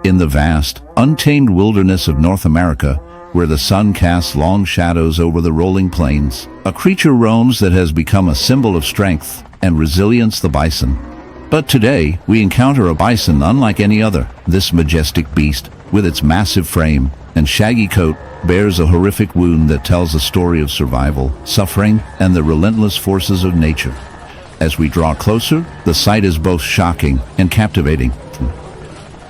In the vast, untamed wilderness of North America, where the sun casts long shadows over the rolling plains, a creature roams that has become a symbol of strength and resilience, the bison. But today, we encounter a bison unlike any other. This majestic beast, with its massive frame and shaggy coat, bears a horrific wound that tells a story of survival, suffering, and the relentless forces of nature. As we draw closer, the sight is both shocking and captivating.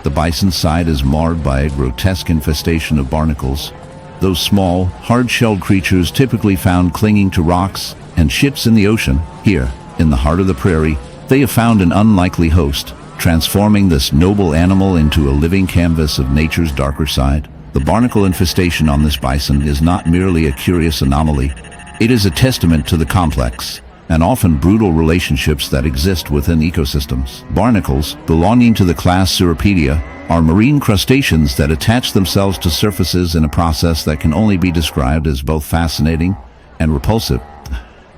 The bison's side is marred by a grotesque infestation of barnacles, those small, hard-shelled creatures typically found clinging to rocks and ships in the ocean. Here, in the heart of the prairie, they have found an unlikely host, transforming this noble animal into a living canvas of nature's darker side. The barnacle infestation on this bison is not merely a curious anomaly. It is a testament to the complex and often brutal relationships that exist within ecosystems. Barnacles, belonging to the class Cirripedia, are marine crustaceans that attach themselves to surfaces in a process that can only be described as both fascinating and repulsive.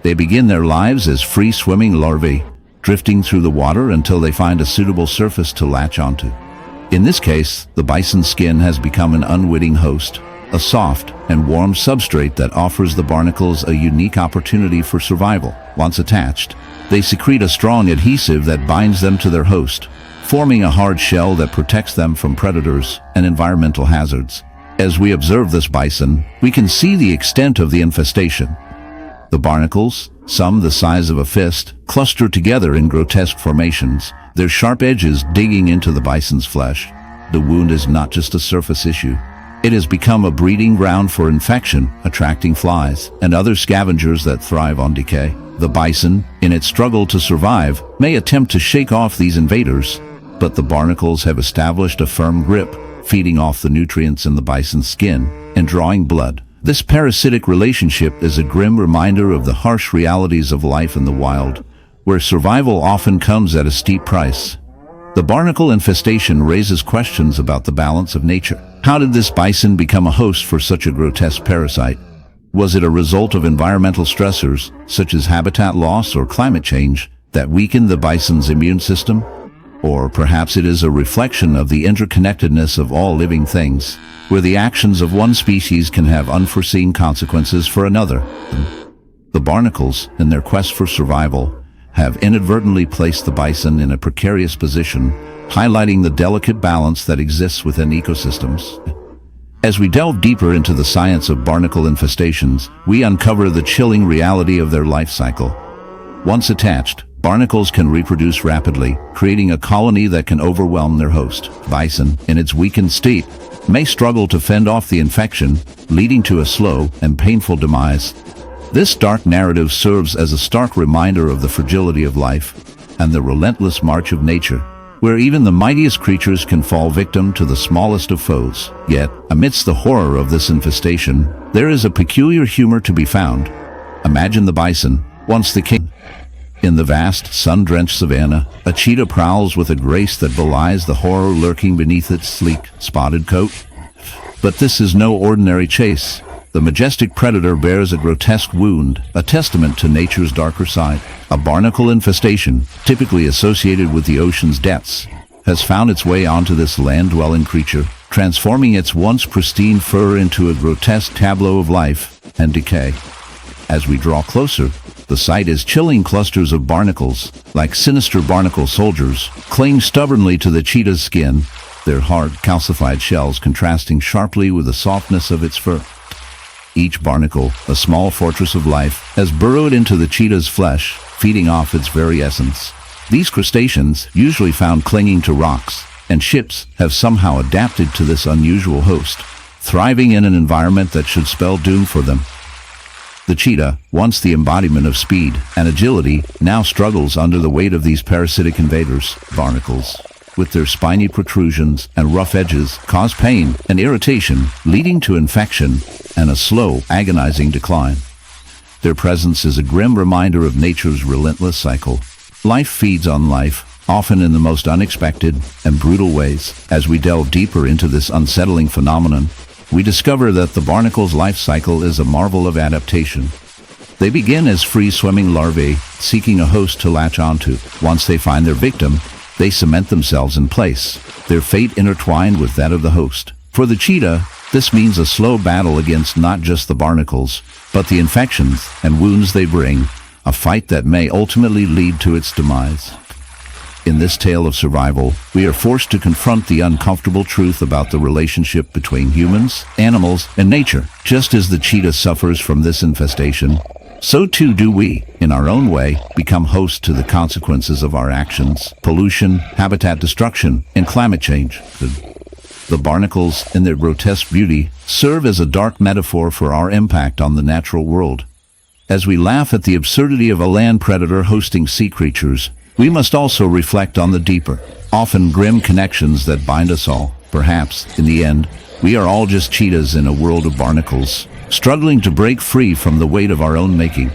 They begin their lives as free-swimming larvae, drifting through the water until they find a suitable surface to latch onto. In this case, the bison's skin has become an unwitting host, a soft and warm substrate that offers the barnacles a unique opportunity for survival. Once attached, they secrete a strong adhesive that binds them to their host, forming a hard shell that protects them from predators and environmental hazards. As we observe this bison, we can see the extent of the infestation. The barnacles, some the size of a fist, cluster together in grotesque formations, their sharp edges digging into the bison's flesh. The wound is not just a surface issue. It has become a breeding ground for infection, attracting flies and other scavengers that thrive on decay. The bison, in its struggle to survive, may attempt to shake off these invaders, but the barnacles have established a firm grip, feeding off the nutrients in the bison's skin and drawing blood. This parasitic relationship is a grim reminder of the harsh realities of life in the wild, where survival often comes at a steep price. The barnacle infestation raises questions about the balance of nature. How did this bison become a host for such a grotesque parasite? Was it a result of environmental stressors, such as habitat loss or climate change, that weakened the bison's immune system? Or perhaps it is a reflection of the interconnectedness of all living things, where the actions of one species can have unforeseen consequences for another. The barnacles, in their quest for survival, have inadvertently placed the bison in a precarious position, highlighting the delicate balance that exists within ecosystems. As we delve deeper into the science of barnacle infestations, we uncover the chilling reality of their life cycle. Once attached, barnacles can reproduce rapidly, creating a colony that can overwhelm their host. Bison, in its weakened state, may struggle to fend off the infection, leading to a slow and painful demise. This dark narrative serves as a stark reminder of the fragility of life and the relentless march of nature, where even the mightiest creatures can fall victim to the smallest of foes. Yet, amidst the horror of this infestation, there is a peculiar humor to be found. Imagine the bison, once the king. In the vast, sun-drenched savanna, a cheetah prowls with a grace that belies the horror lurking beneath its sleek, spotted coat. But this is no ordinary chase. The majestic predator bears a grotesque wound, a testament to nature's darker side. A barnacle infestation, typically associated with the ocean's depths, has found its way onto this land-dwelling creature, transforming its once pristine fur into a grotesque tableau of life and decay. As we draw closer, the sight is chilling. Clusters of barnacles, like sinister barnacle soldiers, cling stubbornly to the cheetah's skin, their hard, calcified shells contrasting sharply with the softness of its fur. Each barnacle, a small fortress of life, has burrowed into the cheetah's flesh, feeding off its very essence. These crustaceans, usually found clinging to rocks and ships, have somehow adapted to this unusual host, thriving in an environment that should spell doom for them. The cheetah, once the embodiment of speed and agility, now struggles under the weight of these parasitic invaders. Barnacles, with their spiny protrusions and rough edges, cause pain and irritation, leading to infection and a slow, agonizing decline. Their presence is a grim reminder of nature's relentless cycle. Life feeds on life, often in the most unexpected and brutal ways. As we delve deeper into this unsettling phenomenon, we discover that the barnacle's life cycle is a marvel of adaptation. They begin as free-swimming larvae, seeking a host to latch onto. Once they find their victim, They cement themselves in place, their fate intertwined with that of the host. For the cheetah, this means a slow battle against not just the barnacles, but the infections and wounds they bring, a fight that may ultimately lead to its demise. In this tale of survival, we are forced to confront the uncomfortable truth about the relationship between humans, animals, and nature. Just as the cheetah suffers from this infestation, so too do we, in our own way, become host to the consequences of our actions: pollution, habitat destruction, and climate change. The barnacles, in their grotesque beauty, serve as a dark metaphor for our impact on the natural world. As we laugh at the absurdity of a land predator hosting sea creatures, we must also reflect on the deeper, often grim connections that bind us all. Perhaps, in the end, we are all just cheetahs in a world of barnacles, struggling to break free from the weight of our own making.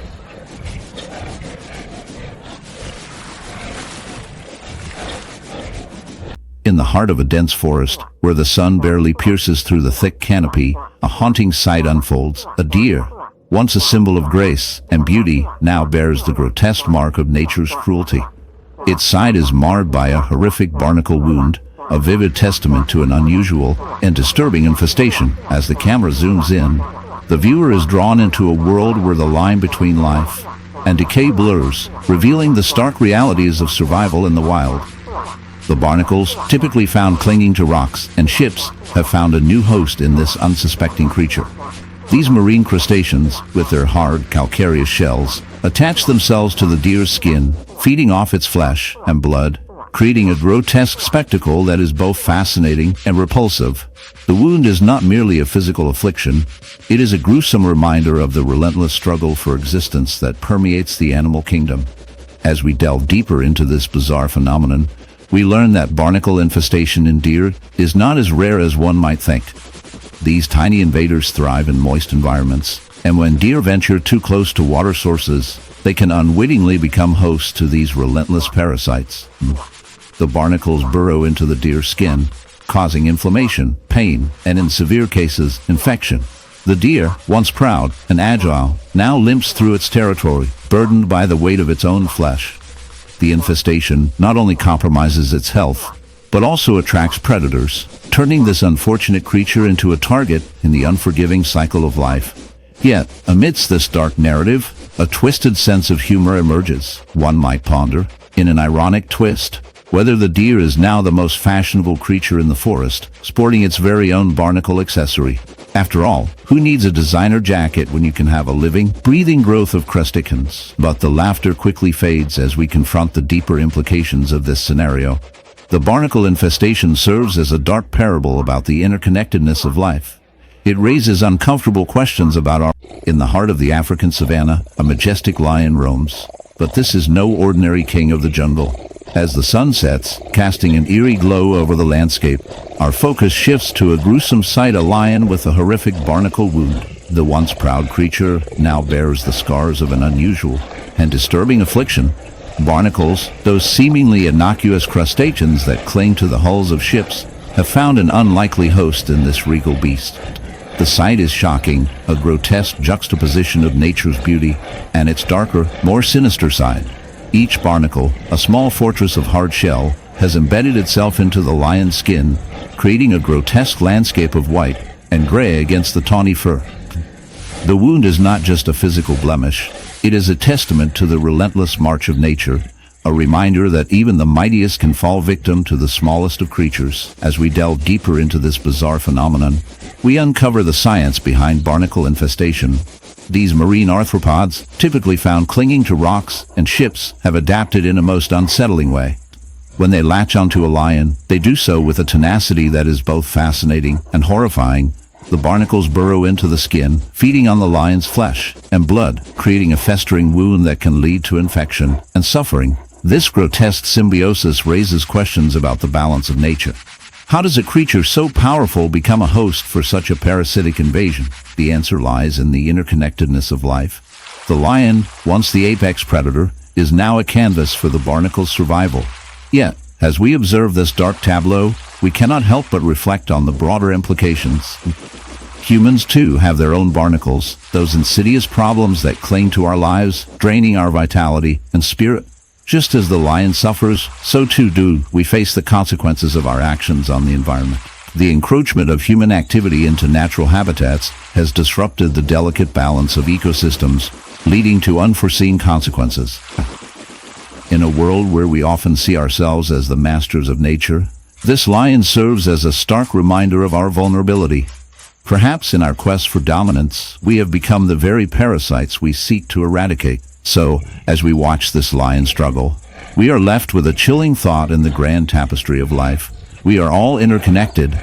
In the heart of a dense forest, where the sun barely pierces through the thick canopy, a haunting sight unfolds. A deer, once a symbol of grace and beauty, now bears the grotesque mark of nature's cruelty. Its side is marred by a horrific barnacle wound, a vivid testament to an unusual and disturbing infestation. As the camera zooms in, the viewer is drawn into a world where the line between life and decay blurs, revealing the stark realities of survival in the wild. The barnacles, typically found clinging to rocks and ships, have found a new host in this unsuspecting creature. These marine crustaceans, with their hard, calcareous shells, attach themselves to the deer's skin, feeding off its flesh and blood, creating a grotesque spectacle that is both fascinating and repulsive. The wound is not merely a physical affliction, it is a gruesome reminder of the relentless struggle for existence that permeates the animal kingdom. As we delve deeper into this bizarre phenomenon, we learn that barnacle infestation in deer is not as rare as one might think. These tiny invaders thrive in moist environments, and when deer venture too close to water sources, they can unwittingly become hosts to these relentless parasites. The barnacles burrow into the deer's skin, causing inflammation, pain, and in severe cases, infection. The deer, once proud and agile, now limps through its territory, burdened by the weight of its own flesh. The infestation not only compromises its health, but also attracts predators, turning this unfortunate creature into a target in the unforgiving cycle of life. Yet, amidst this dark narrative, a twisted sense of humor emerges. One might ponder, in an ironic twist, whether the deer is now the most fashionable creature in the forest, sporting its very own barnacle accessory. After all, who needs a designer jacket when you can have a living, breathing growth of crustaceans? But the laughter quickly fades as we confront the deeper implications of this scenario. The barnacle infestation serves as a dark parable about the interconnectedness of life. It raises uncomfortable questions about our... In the heart of the African savanna, a majestic lion roams. But this is no ordinary king of the jungle. As the sun sets, casting an eerie glow over the landscape, our focus shifts to a gruesome sight: a lion with a horrific barnacle wound. The once proud creature now bears the scars of an unusual and disturbing affliction. Barnacles, those seemingly innocuous crustaceans that cling to the hulls of ships, have found an unlikely host in this regal beast. The sight is shocking, a grotesque juxtaposition of nature's beauty and its darker, more sinister side. Each barnacle, a small fortress of hard shell, has embedded itself into the lion's skin, creating a grotesque landscape of white and gray against the tawny fur. The wound is not just a physical blemish, it is a testament to the relentless march of nature, a reminder that even the mightiest can fall victim to the smallest of creatures. As we delve deeper into this bizarre phenomenon, we uncover the science behind barnacle infestation. These marine arthropods, typically found clinging to rocks and ships, have adapted in a most unsettling way. When they latch onto a lion, they do so with a tenacity that is both fascinating and horrifying. The barnacles burrow into the skin, feeding on the lion's flesh and blood, creating a festering wound that can lead to infection and suffering. This grotesque symbiosis raises questions about the balance of nature. How does a creature so powerful become a host for such a parasitic invasion? The answer lies in the interconnectedness of life. The lion, once the apex predator, is now a canvas for the barnacle's survival. Yet, as we observe this dark tableau, we cannot help but reflect on the broader implications. Humans, too, have their own barnacles, those insidious problems that cling to our lives, draining our vitality and spirit. Just as the lion suffers, so too do we face the consequences of our actions on the environment. The encroachment of human activity into natural habitats has disrupted the delicate balance of ecosystems, leading to unforeseen consequences. In a world where we often see ourselves as the masters of nature, this lion serves as a stark reminder of our vulnerability. Perhaps in our quest for dominance, we have become the very parasites we seek to eradicate. So, as we watch this lion struggle, we are left with a chilling thought in the grand tapestry of life. We are all interconnected,